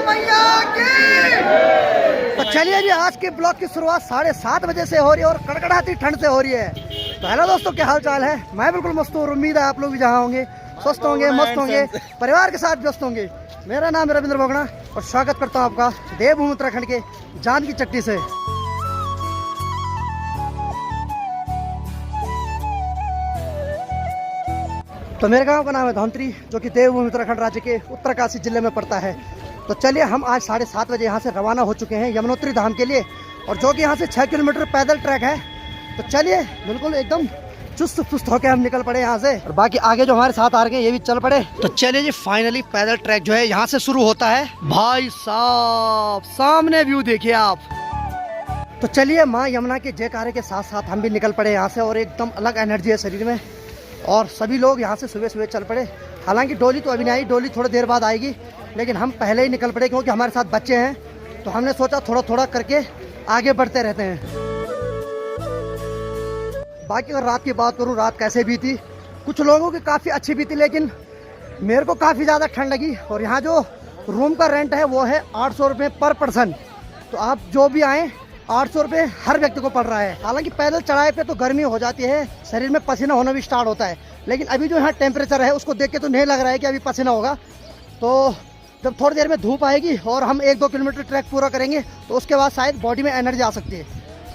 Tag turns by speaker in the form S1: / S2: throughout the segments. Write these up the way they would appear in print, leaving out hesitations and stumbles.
S1: मैया की। तो चलिए जी, आज के ब्लॉग की शुरुआत 7:30 बजे से हो रही है और कड़कड़ाती ठंड से हो रही है। तो हेलो दोस्तों, क्या हाल चाल है? मैं बिल्कुल मस्त हूँ और उम्मीद है आप लोग भी जहाँ होंगे स्वस्थ होंगे, मस्त होंगे, परिवार के साथ व्यस्त होंगे। मेरा नाम है रविंद्र बोगड़ा और स्वागत करता हूँ आपका देवभूमि उत्तराखंड के जानकी चट्टी से। तो मेरे गांव का नाम है धौंतरी, जो कि देवभूमि उत्तराखंड राज्य के उत्तरकाशी जिले में पड़ता है। तो चलिए, हम आज 7:30 बजे यहाँ से रवाना हो चुके हैं यमुनोत्री धाम के लिए, और जो कि यहाँ से 6 किलोमीटर पैदल ट्रैक है। तो चलिए, बिल्कुल एकदम चुस्त पुस्त होकर हम निकल पड़े यहाँ से, और बाकी आगे जो हमारे साथ आ रहे हैं ये भी चल पड़े। तो चलिए जी, फाइनली पैदल ट्रैक जो है यहाँ से शुरू होता है। भाई साहब, सामने व्यू देखिए आप। तो चलिए, माँ यमुना के जयकारे के साथ साथ हम भी निकल पड़े यहाँ से, और एकदम अलग एनर्जी है शरीर में। और सभी लोग यहाँ से सुबह सुबह चल पड़े। हालांकि डोली तो अभी नहीं आई, डोली थोड़ी देर बाद आएगी, लेकिन हम पहले ही निकल पड़े क्योंकि हमारे साथ बच्चे हैं। तो हमने सोचा थोड़ा थोड़ा करके आगे बढ़ते रहते हैं। बाकी अगर रात की बात करूँ, रात कैसे बीती? कुछ लोगों की काफ़ी अच्छी बीती, लेकिन मेरे को काफ़ी ज़्यादा ठंड लगी। और यहाँ जो रूम का रेंट है वो है 800 रुपये पर पर्सन। तो आप जो भी आएँ, 800 रुपये हर व्यक्ति को पड़ रहा है। हालांकि पैदल चढ़ाई पे तो गर्मी हो जाती है, शरीर में पसीना होना भी स्टार्ट होता है, लेकिन अभी जो यहाँ टेम्परेचर है उसको देख के तो नहीं लग रहा है कि अभी पसीना होगा। तो जब थोड़ी देर में धूप आएगी और हम 1-2 किलोमीटर ट्रैक पूरा करेंगे तो उसके बाद शायद बॉडी में एनर्जी आ सकती है।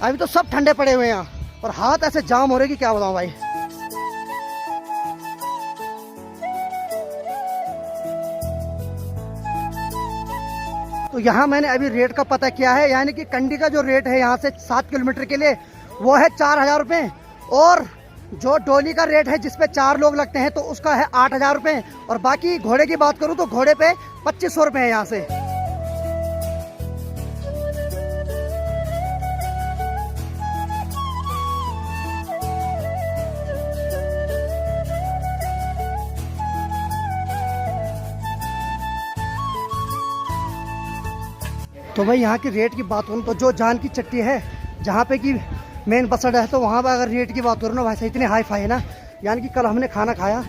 S1: अभी तो सब ठंडे पड़े हुए हैं यहाँ, और हाथ ऐसे जाम हो रहे कि क्या बताऊँ भाई। तो यहाँ मैंने अभी रेट का पता किया है, यानी कि कंडी का जो रेट है यहाँ से 7 किलोमीटर के लिए वो है 4000 रुपये, और जो डोली का रेट है जिसपे 4 लोग लगते हैं तो उसका है 8000 रुपये। और बाकी घोड़े की बात करूँ तो घोड़े पे 2500 रुपये है यहाँ से। तो भाई यहाँ की रेट की बात करूँ तो जो जानकी चट्टी है, जहाँ पे कि मेन बस अड्डा है, तो वहाँ पर अगर रेट की बात करूँ ना, वैसे इतने हाई फाई है ना। यानी कि कल हमने खाना खाया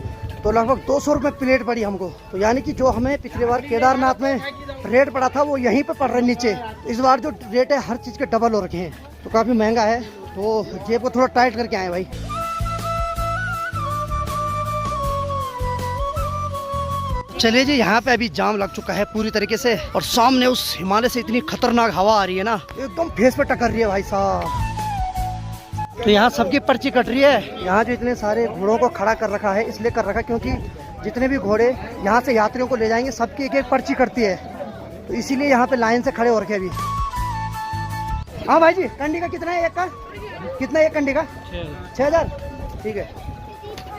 S1: तो लगभग 200 रुपये प्लेट पड़ी हमको। तो यानी कि जो हमें पिछली बार केदारनाथ में रेट पड़ा था वो यहीं पे पड़ रहा है नीचे। इस बार जो रेट है हर चीज़ के डबल हो रखे हैं, तो काफ़ी महंगा है। तो जेब को थोड़ा टाइट करके आए भाई। चलिए जी, यहाँ पे अभी जाम लग चुका है पूरी तरीके से, और सामने उस हिमालय से इतनी खतरनाक हवा आ रही है ना, एकदम फेस पे टकर रही है भाई साहब। तो यहाँ सबकी पर्ची कट रही है। यहाँ जो इतने सारे घोड़ों को खड़ा कर रखा है, इसलिए कर रखा क्योंकि जितने भी घोड़े यहाँ से यात्रियों को ले जाएंगे सबकी एक एक पर्ची कटती है, तो इसीलिए यहाँ पे लाइन से खड़े हो रखे अभी। हाँ भाई जी, कंडी का कितना है? एक का कितना है? एक कंडी का 6000, ठीक है।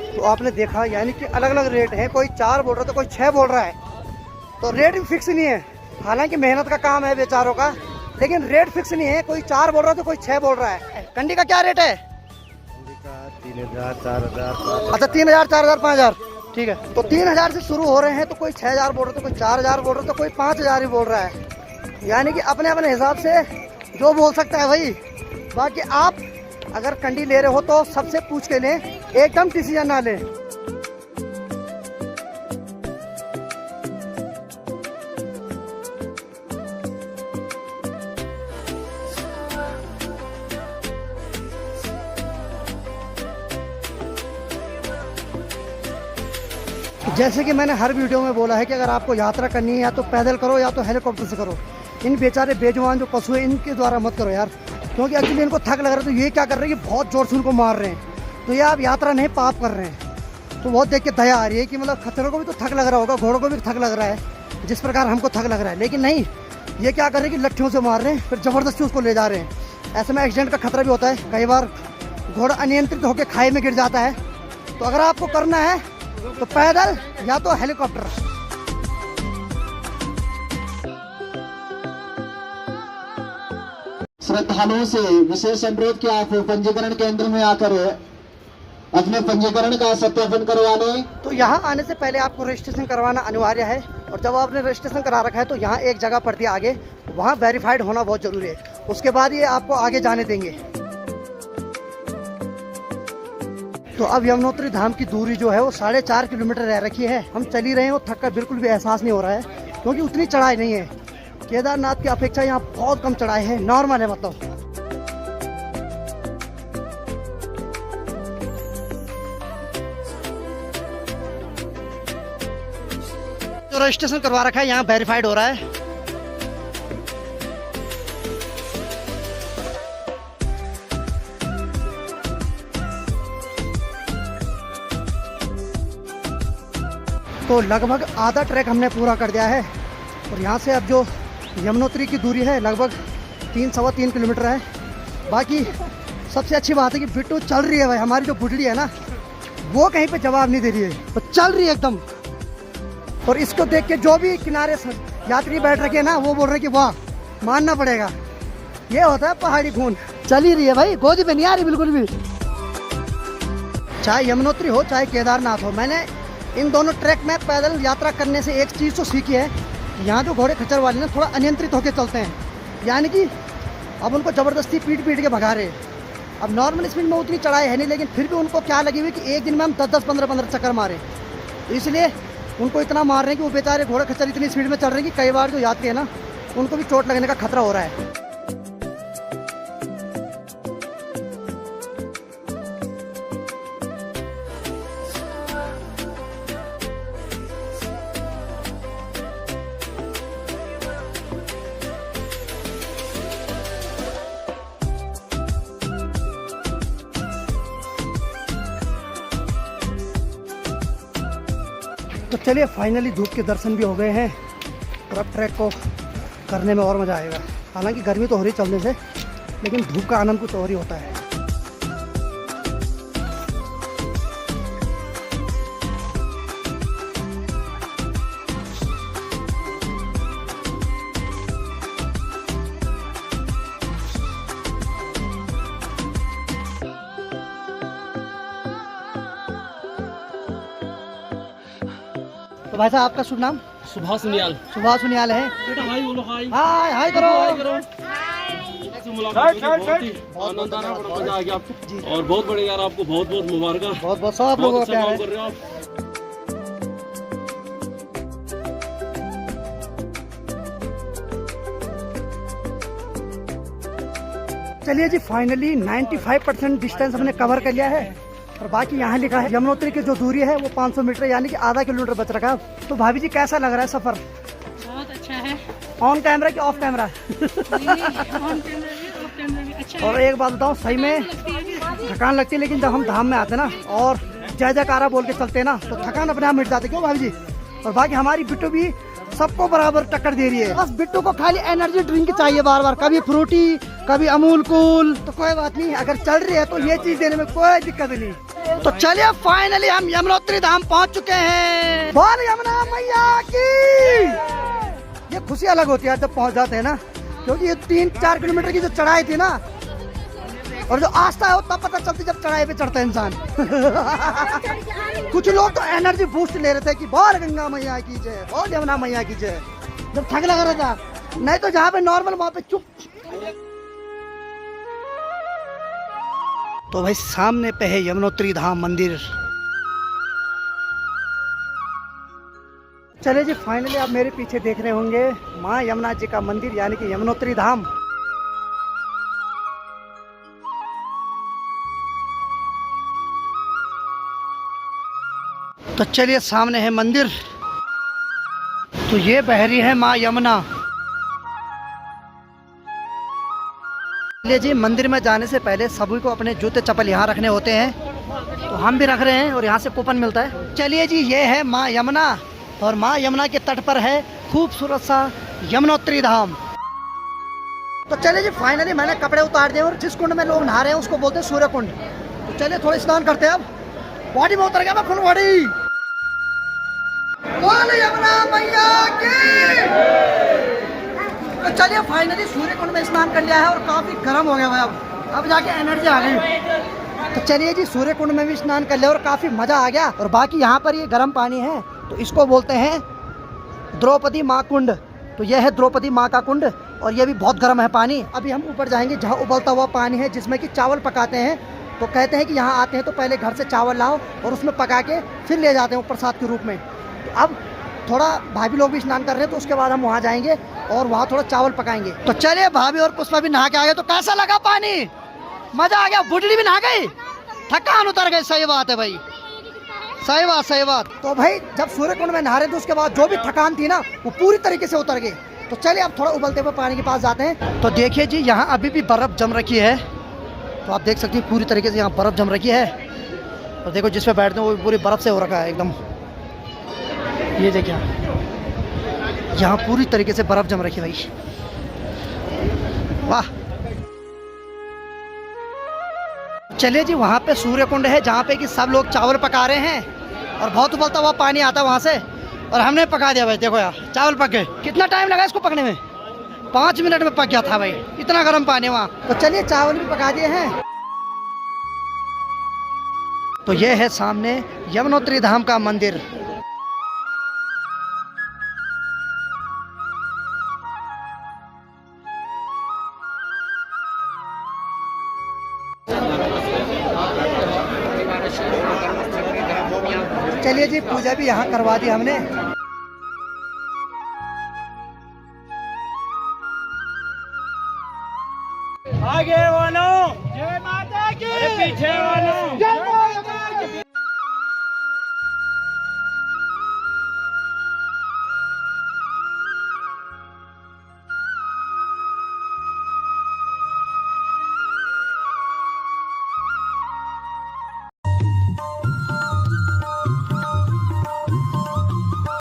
S1: तो आपने देखा, यानी कि अलग अलग रेट है, कोई 4 बोल रहा है तो कोई 6 बोल रहा है। तो रेट भी फिक्स नहीं है। हालांकि मेहनत का काम है बेचारों का, लेकिन रेट फिक्स नहीं है। कोई 4 बोल रहा है तो कोई 6 बोल रहा है। कंडी का क्या रेट है? 3000, 4000। अच्छा, 3000, 4000, 5000, ठीक है। तो 3000 से शुरू हो रहे हैं, तो कोई 6000 बोल रहा है, तो कोई 4000 बोल रहा है, तो कोई 5000 ही बोल रहा है। यानी कि अपने अपने हिसाब से जो बोल सकता है भाई। बाकी आप अगर कंडी ले रहे हो तो सबसे पूछ के लें, एकदम डिसीजन ना लें। जैसे कि मैंने हर वीडियो में बोला है कि अगर आपको यात्रा करनी है, या तो पैदल करो या तो हेलीकॉप्टर से करो। इन बेचारे बेजुबान जो पशु हैं इनके द्वारा मत करो यार, क्योंकि एक्चुअली इनको थक लग रहा है। तो ये क्या कर रहे हैं कि बहुत जोर से उनको मार रहे हैं। तो ये आप यात्रा नहीं, पाप कर रहे हैं। तो बहुत देख के दया आ रही है कि मतलब खच्चरों को भी तो थक लग रहा होगा, घोड़ों को भी थक लग रहा है, जिस प्रकार हमको थक लग रहा है। लेकिन नहीं, ये क्या कर रहे हैं कि लट्ठियों से मार रहे हैं, फिर ज़बरदस्ती उसको ले जा रहे हैं। ऐसे में एक्सीडेंट का खतरा भी होता है। कई बार घोड़ा अनियंत्रित होकर खाई में गिर जाता है। तो अगर आपको करना है तो पैदल या तो हेलीकॉप्टर।
S2: श्रद्धालुओं से विशेष अनुरोध कि आप पंजीकरण केंद्र में आकर अपने पंजीकरण का सत्यापन करवा लें।
S1: तो यहाँ आने से पहले आपको रजिस्ट्रेशन करवाना अनिवार्य है, और जब आपने रजिस्ट्रेशन करा रखा है तो यहाँ एक जगह पड़ती है आगे, वहाँ वेरीफाइड होना बहुत जरूरी है। उसके बाद ये आपको आगे जाने देंगे। तो अब यमुनोत्री धाम की दूरी जो है वो 4.5 किलोमीटर रह रखी है। हम चल ही रहे हैं और थक का बिल्कुल भी एहसास नहीं हो रहा है, क्योंकि उतनी चढ़ाई नहीं है। केदारनाथ की अपेक्षा यहाँ बहुत कम चढ़ाई है, नॉर्मल है मतलब। जो रजिस्ट्रेशन करवा रखा है यहाँ वेरीफाइड हो रहा है। तो लगभग आधा ट्रैक हमने पूरा कर दिया है और यहाँ से अब जो यमुनोत्री की दूरी है लगभग 3-3.25 किलोमीटर है। बाकी सबसे अच्छी बात है कि बिट्टू चल रही है भाई, हमारी जो बुढ़ड़ी है ना वो कहीं पे जवाब नहीं दे रही है, तो चल रही है एकदम। और इसको देख के जो भी किनारे यात्री बैठ रखे हैं ना वो बोल रहे कि वाह, मानना पड़ेगा, ये होता है पहाड़ी खून। चल ही रही है भाई, गोदी पे नहीं आ रही बिल्कुल भी। चाहे यमुनोत्री हो चाहे केदारनाथ हो, मैंने इन दोनों ट्रैक में पैदल यात्रा करने से एक चीज़ तो सीखी है, यहाँ जो घोड़े खच्चर वाले ना थोड़ा अनियंत्रित होकर चलते हैं, यानी कि अब उनको ज़बरदस्ती पीट के भगा रहे। अब नॉर्मल स्पीड में उतनी चढ़ाई है नहीं, लेकिन फिर भी उनको क्या लगी हुई कि एक दिन में हम 10-10, 15-15 चक्कर मारे, तो इसलिए उनको इतना मार रहे हैं कि वो बेचारे घोड़े खच्चर इतनी स्पीड में चल रहे हैं कि कई बार जो यात्री है ना उनको भी चोट लगने का खतरा हो रहा है। तो चलिए फाइनली धूप के दर्शन भी हो गए हैं और अब ट्रैक को करने में और मज़ा आएगा। हालांकि गर्मी तो हो रही चलने से, लेकिन धूप का आनंद कुछ और ही होता है। तो भाई साहब आपका शुभ नाम?
S3: सुभाष सुनियाल।
S1: सुभाष सुनियाल है।
S3: बेटा हाय बोलो, हाय
S1: हाय हाय करो।
S3: ऐसे मुलाकात करके बहुत ही आनंद आ रहा है, बड़ा मजा आ गया आपको और बहुत बढ़िया यार, आपको बहुत बहुत मुबारक।
S1: बहुत बहुत सब लोगों का प्यार है।
S3: कर रहे हो आप।
S1: चलिए जी फाइनली 95% डिस्टेंस हमने कवर कर लिया है और बाकी यहाँ लिखा है यमुनोत्री की जो दूरी है वो 500 मीटर, यानी कि आधा किलोमीटर बच रखा है। तो भाभी जी कैसा लग रहा है सफर?
S4: बहुत अच्छा है।
S1: ऑन कैमरा कि ऑफ कैमरा?
S4: ऑन कैमरा भी, ऑफ कैमरा भी अच्छा
S1: और एक बात बताऊँ, सही में थकान लगती है, लेकिन जब हम धाम में आते हैं ना और जय जयकारा बोल के चलते हैं ना तो थकान अपने आप मिट जाती है। क्यों भाभी जी? और बाकी हमारी बिट्टू भी सबको बराबर टक्कर दे रही है। बस बिट्टू को खाली एनर्जी ड्रिंक चाहिए बार बार, कभी फ्रूटी कभी अमूल कूल। तो कोई बात नहीं, अगर चल रही है तो ये चीज देने में कोई दिक्कत नहीं। तो चलिए फाइनली हम यमुनोत्री धाम पहुंच चुके हैं। बोल यमुना मैया की। ये खुशी अलग होती है जब पहुंच जाते हैं ना, क्योंकि ये 3-4 किलोमीटर की जो चढ़ाई थी ना और जो आस्था है वो तब पता चलती जब चढ़ाई पे चढ़ता है इंसान। कुछ लोग तो एनर्जी बूस्ट ले रहे थे कि बोल गंगा मैया की जय, बोल यमुना मैया की जय, जब थक लग रहा था। नहीं तो जहाँ पे नॉर्मल वहाँ पे चुप। तो भाई सामने पे है यमुनोत्री धाम मंदिर। चलिए जी फाइनली आप मेरे पीछे देख रहे होंगे माँ यमुना जी का मंदिर, यानी कि यमुनोत्री धाम। तो चलिए सामने है मंदिर। तो ये बह रही है माँ यमुना। चलिए जी मंदिर में जाने से पहले सभी को अपने जूते चप्पल यहाँ रखने होते हैं, तो हम भी रख रहे हैं और यहाँ से कूपन मिलता है। चलिए जी ये है माँ यमुना और माँ यमुना के तट पर है खूबसूरत सा यमुनोत्री धाम। तो चलिए जी फाइनली मैंने कपड़े उतार दिए और जिस कुंड में लोग नहा रहे हैं उसको बोलते हैं सूर्य कुंड। तो चलिए थोड़ा स्नान करते हैं। अब बॉडी में उतर गया मैं फुल बॉडी। बोल यमुना मैया की। तो चलिए फाइनली सूर्य कुंड में स्नान कर लिया है और काफी गर्म हो गया भाई। अब जाके एनर्जी आ गई। तो चलिए जी सूर्य कुंड में भी स्नान कर लिया और काफी मजा आ गया। और बाकी यहाँ पर ये गर्म पानी है तो इसको बोलते हैं द्रौपदी माँ कुंड। तो यह है द्रौपदी माँ का कुंड और ये भी बहुत गर्म है पानी। अभी हम ऊपर जाएंगे जहाँ उबलता हुआ पानी है जिसमें कि चावल पकाते हैं। तो कहते हैं कि यहाँ आते हैं तो पहले घर से चावल लाओ और उसमें पका के फिर ले जाते हैं प्रसाद के रूप में। तो अब थोड़ा भाभी लोग भी स्नान कर रहे हैं, तो उसके बाद हम वहाँ जाएंगे और वहाँ थोड़ा चावल पकाएंगे। तो चलिए, भाभी और पुष्पा भी नहा के आ गए। तो कैसा लगा पानी? मजा आ गया? बुढ़ली भी नहा गई, थकान उतर गई। सही बात है भाई, सही बात, सही बात। तो भाई जब सूर्य कुंड में नहा रहे थे, उसके बाद जो भी थकान थी ना, वो पूरी तरीके से उतर गई। तो चलिए अब थोड़ा उबलते हुए पानी के पास जाते हैं। तो देखिए जी, यहाँ अभी भी बर्फ जम रखी है। तो आप देख सकते हैं पूरी तरीके से यहाँ बर्फ जम रखी है। और देखो जिस पे बैठते हैं वो पूरी बर्फ से हो रखा है एकदम। ये देखिए, यहाँ पूरी तरीके से बर्फ जम रखी है भाई। वाह। चलिए जी, वहाँ पे सूर्य कुंड है जहाँ पे कि सब लोग चावल पका रहे हैं और बहुत उबलता हुआ पानी आता है वहाँ से, और हमने पका दिया भाई। देखो यार, चावल पक गए। कितना टाइम लगा इसको पकने में? 5 मिनट में पक गया था भाई, इतना गर्म पानी वहाँ। तो चलिए चावल भी पका दिए हैं। तो ये है सामने यमुनोत्री धाम का मंदिर। चलिए जी, पूजा भी यहाँ करवा दी हमने।
S3: आगे वालों, जय माता की, पीछे वालों